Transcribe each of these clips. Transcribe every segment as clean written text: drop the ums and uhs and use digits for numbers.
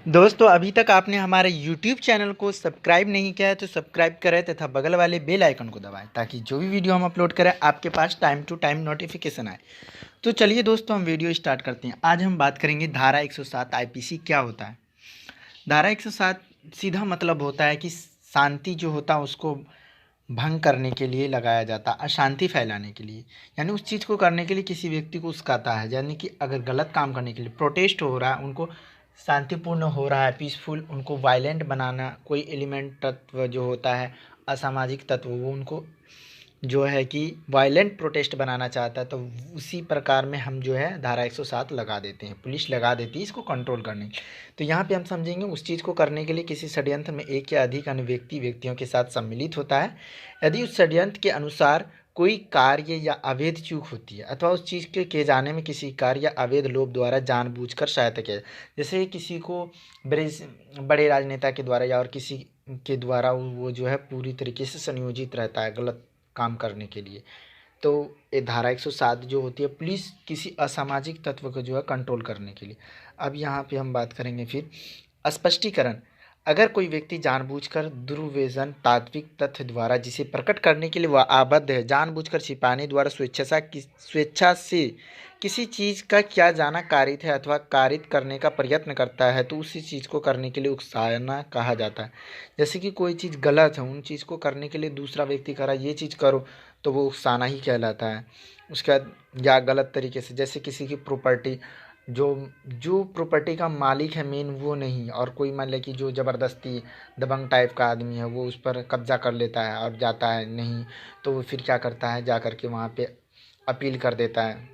दोस्तों अभी तक आपने हमारे YouTube चैनल को सब्सक्राइब नहीं किया है तो सब्सक्राइब करें तथा बगल वाले बेल आइकन को दबाएं ताकि जो भी वीडियो हम अपलोड करें आपके पास टाइम टू टाइम नोटिफिकेशन आए। तो चलिए दोस्तों हम वीडियो स्टार्ट करते हैं। आज हम बात करेंगे धारा 107 आईपीसी क्या होता है। धारा 107 सीधा मतलब होता है कि शांति जो होता है उसको भंग करने के लिए लगाया जाता है, अशांति फैलाने के लिए, यानी उस चीज़ को करने के लिए किसी व्यक्ति को उकसाता है। यानी कि अगर गलत काम करने के लिए प्रोटेस्ट हो रहा है, उनको शांतिपूर्ण हो रहा है, पीसफुल, उनको वायलेंट बनाना, कोई एलिमेंट तत्व जो होता है असामाजिक तत्व वो उनको जो है कि वायलेंट प्रोटेस्ट बनाना चाहता है, तो उसी प्रकार में हम जो है धारा 107 लगा देते हैं, पुलिस लगा देती है इसको कंट्रोल करने के लिए। तो यहाँ पे हम समझेंगे उस चीज़ को करने के लिए किसी षड्यंत्र में एक या अधिक अन्य व्यक्तियों के साथ सम्मिलित होता है। यदि उस षड्यंत्र के अनुसार कोई कार्य या अवैध चूक होती है अथवा उस चीज़ के किए जाने में किसी कार्य या अवैध लोभ द्वारा जानबूझकर सहायता किया, जैसे किसी को बड़े बड़े राजनेता के द्वारा या और किसी के द्वारा वो जो है पूरी तरीके से संयोजित रहता है गलत काम करने के लिए, तो ये धारा 107 जो होती है पुलिस किसी असामाजिक तत्व को जो है कंट्रोल करने के लिए। अब यहाँ पे हम बात करेंगे फिर स्पष्टीकरण। अगर कोई व्यक्ति जानबूझकर दुर्व्यसन तात्विक तथ्य द्वारा जिसे प्रकट करने के लिए वह आबद्ध है, जानबूझकर छिपाने द्वारा स्वेच्छा से किसी चीज़ का क्या जाना कारित है अथवा कारित करने का प्रयत्न करता है, तो उसी चीज़ को करने के लिए उकसाना कहा जाता है। जैसे कि कोई चीज़ गलत है, उन चीज़ को करने के लिए दूसरा व्यक्ति कह रहा है ये चीज़ करो, तो वो उकसाना ही कहलाता है। उसके बाद या गलत तरीके से, जैसे किसी की प्रॉपर्टी जो जो प्रॉपर्टी का मालिक है मेन वो नहीं, और कोई मान ले कि जो ज़बरदस्ती दबंग टाइप का आदमी है वो उस पर कब्जा कर लेता है और जाता है नहीं, तो वो फिर क्या करता है, जा कर के वहाँ पे अपील कर देता है,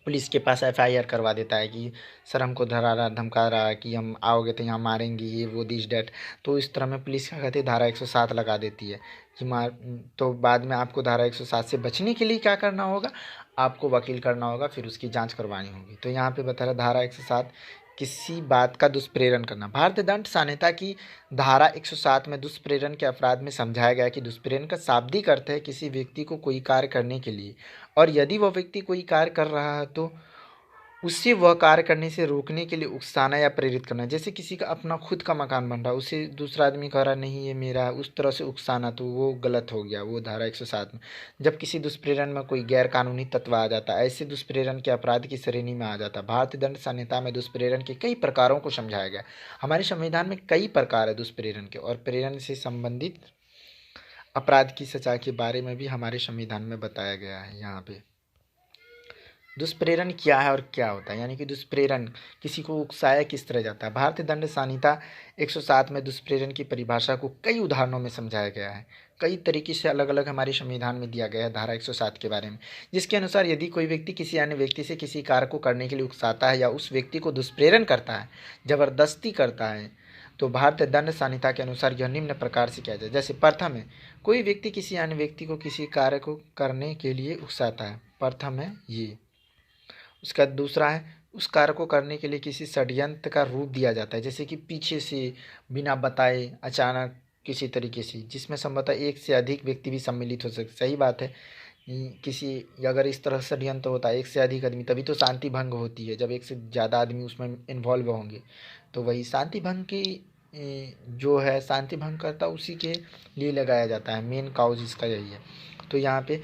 पुलिस के पास एफआईआर करवा देता है कि सर हमको धरा रहा धमका रहा है कि हम आओगे तो यहाँ मारेंगे, ये वो दिस डैट। तो इस तरह में पुलिस क्या कहती है, धारा 107 लगा देती है कि मार। तो बाद में आपको धारा 107 से बचने के लिए क्या करना होगा, आपको वकील करना होगा, फिर उसकी जांच करवानी होगी। तो यहाँ पे बता रहा धारा 107 किसी बात का दुष्प्रेरण करना। भारतीय दंड संहिता की धारा 107 में दुष्प्रेरण के अपराध में समझाया गया कि दुष्प्रेरण का शाब्दिक अर्थ है किसी व्यक्ति को कोई कार्य करने के लिए, और यदि वह व्यक्ति कोई कार्य कर रहा है तो उससे वह कार्य करने से रोकने के लिए उकसाना या प्रेरित करना। जैसे किसी का अपना खुद का मकान बन रहा है, उसे दूसरा आदमी कह रहा नहीं ये मेरा है, उस तरह से उकसाना, तो वो गलत हो गया, वो धारा 107 में। जब किसी दुष्प्रेरण में कोई गैर कानूनी तत्व आ जाता है, ऐसे दुष्प्रेरण के अपराध की श्रेणी में आ जाता है। भारतीय दंड संहिता में दुष्प्रेरण के कई प्रकारों को समझाया गया। हमारे संविधान में कई प्रकार है दुष्प्रेरण के, और प्रेरण से संबंधित अपराध की सजा के बारे में भी हमारे संविधान में बताया गया है। यहाँ पे दुष्प्रेरण क्या है और क्या होता है, यानी कि दुष्प्रेरण किसी को उकसाया किस तरह जाता है। भारतीय दंड संहिता 107 में दुष्प्रेरण की परिभाषा को कई उदाहरणों में समझाया गया है। कई तरीके से अलग अलग हमारे संविधान में दिया गया है धारा 107 के बारे में, जिसके अनुसार यदि कोई व्यक्ति किसी अन्य व्यक्ति से किसी कार्य को करने के लिए उकसाता है या उस व्यक्ति को दुष्प्रेरण करता है, जबरदस्ती करता है, तो भारतीय दंड संहिता के अनुसार यह निम्न प्रकार से किया जाए। जैसे प्रथम है, कोई व्यक्ति किसी अन्य व्यक्ति को किसी कार्य को करने के लिए उकसाता है, प्रथम है ये। उसका दूसरा है, उस कार्य को करने के लिए किसी षड्यंत्र का रूप दिया जाता है, जैसे कि पीछे से बिना बताए अचानक किसी तरीके से, जिसमें संभवतः एक से अधिक व्यक्ति भी सम्मिलित हो सकते। सही बात है, किसी अगर इस तरह षड्यंत्र होता है एक से अधिक आदमी, तभी तो शांति भंग होती है, जब एक से ज़्यादा आदमी उसमें इन्वॉल्व होंगे। तो वही शांति भंग की जो है शांति भंग करता उसी के लिए लगाया जाता है, मेन काउज इसका यही है। तो यहाँ पे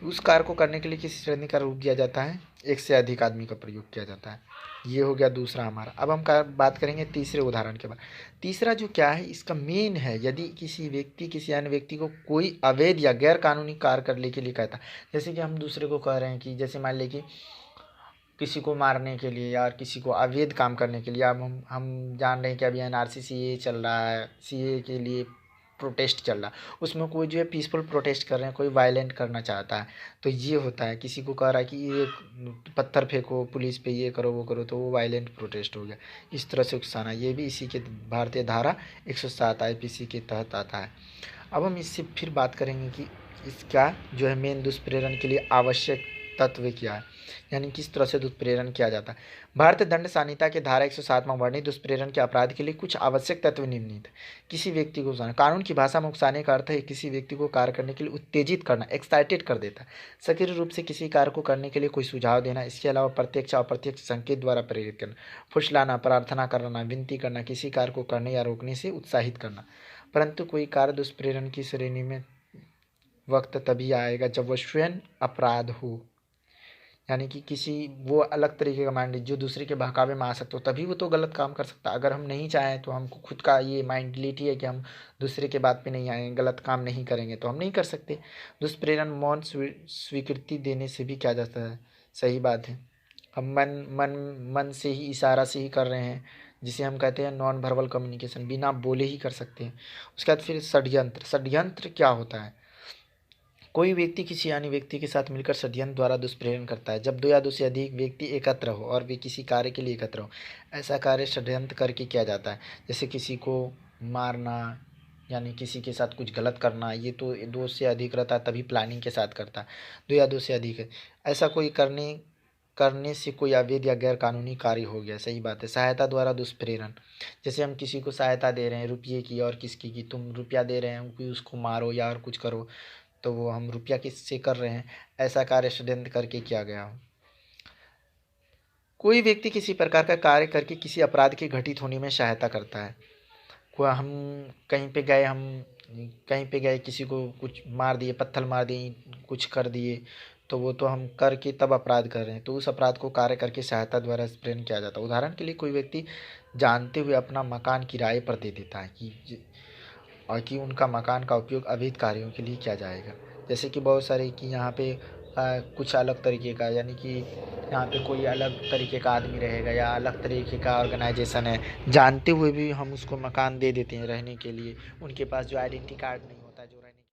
उस कार्य को करने के लिए किसी श्रेणी का रूप दिया जाता है, एक से अधिक आदमी का प्रयोग किया जाता है। ये हो गया दूसरा हमारा। अब हम बात करेंगे तीसरे उदाहरण के बाद। तीसरा जो क्या है इसका मेन है, यदि किसी व्यक्ति किसी अन्य व्यक्ति को कोई अवैध या गैर कानूनी कार्य करने के लिए कहता है, जैसे कि हम दूसरे को कह रहे हैं कि जैसे मान लें कि किसी को मारने के लिए या किसी को अवैध काम करने के लिए। अब हम जान रहे हैं कि अभी एनआरसी सीए चल रहा है, सीए के लिए प्रोटेस्ट चल रहा है, उसमें कोई जो है पीसफुल प्रोटेस्ट कर रहे हैं, कोई वायलेंट करना चाहता है, तो ये होता है किसी को कह रहा है कि ये पत्थर फेंको पुलिस पे, ये करो वो करो, तो वो वायलेंट प्रोटेस्ट हो गया। इस तरह से उकसाना, ये भी इसी के भारतीय धारा 107 आईपीसी के तहत आता है। अब हम इससे फिर बात करेंगे कि इसका जो है मेन दुष्प्रेरण के लिए आवश्यक तत्व क्या है, यानी किस तरह से दुष्प्रेरण किया जाता है। भारतीय दंड संहिता के धारा 107 में वर्णित दुष्प्रेरण के अपराध के लिए कुछ आवश्यक तत्व निम्नलिखित है। किसी व्यक्ति को उकसाना, कानून की भाषा में उकसाने का अर्थ है किसी व्यक्ति को कार्य करने के लिए उत्तेजित करना, एक्साइटेड कर देता है। सक्रिय रूप से किसी कार्य को करने के लिए कोई सुझाव देना, इसके अलावा प्रत्यक्ष अप्रत्यक्ष संकेत द्वारा प्रेरित करना, फुसलाना, प्रार्थना करना, विनती करना, किसी कार्य को करने या रोकने से उत्साहित करना। परंतु कोई कार्य दुष्प्रेरण की श्रेणी में वक्त तभी आएगा जब वह स्वयं अपराध हो, यानी कि किसी वो अलग तरीके का माइंड जो दूसरे के बहकावे में आ सकता हो, तभी वो तो गलत काम कर सकता है। अगर हम नहीं चाहें तो हमको खुद का ये माइंडलिटी है कि हम दूसरे के बात पे नहीं आएंगे, गलत काम नहीं करेंगे, तो हम नहीं कर सकते। दुष्प्रेरण मौन स्वीकृति देने से भी किया जाता है, सही बात है। हम मन से ही, इशारा से ही कर रहे हैं, जिसे हम कहते हैं नॉन वर्बल कम्युनिकेशन, बिना बोले ही कर सकते हैं। उसके बाद फिर षड्यंत्र। षड्यंत्र क्या होता है? कोई व्यक्ति किसी अन्य व्यक्ति के साथ मिलकर षड्यंत्र द्वारा दुष्प्रेरण करता है। जब दो या दो से अधिक व्यक्ति एकत्र हो और वे किसी कार्य के लिए एकत्र हो, ऐसा कार्य षड्यंत्र करके किया जाता है। जैसे किसी को मारना, यानी किसी के साथ कुछ गलत करना, ये तो दो से अधिक रहता है तभी प्लानिंग के साथ करता है। दो या दो से अधिक है, ऐसा कोई करने से कोई अवैध या गैर कानूनी कार्य हो गया, सही बात है। सहायता द्वारा दुष्प्रेरण, जैसे हम किसी को सहायता दे रहे हैं रुपये की और किसकी की, तुम रुपया दे रहे हैं कि उसको मारो या और कुछ करो, तो वो हम रुपया किससे कर रहे हैं, ऐसा कार्य षड्यंत्र करके किया गया हो। कोई व्यक्ति किसी प्रकार का कार्य करके किसी अपराध के घटित होने में सहायता करता है। हम कहीं पे गए किसी को कुछ मार दिए, पत्थर मार दिए, कुछ कर दिए, तो वो तो हम करके तब अपराध कर रहे हैं, तो उस अपराध को कार्य करके सहायता द्वारा प्रेरण किया जाता है। उदाहरण के लिए कोई व्यक्ति जानते हुए अपना मकान किराए पर दे देता है कि उनका मकान का उपयोग अवैध कार्यों के लिए किया जाएगा। जैसे कि बहुत सारे कि यहाँ पे कुछ अलग तरीके का, यानी कि यहाँ पे कोई अलग तरीके का आदमी रहेगा या अलग तरीके का ऑर्गेनाइजेशन है, जानते हुए भी हम उसको मकान दे देते हैं रहने के लिए, उनके पास जो आइडेंटिटी कार्ड नहीं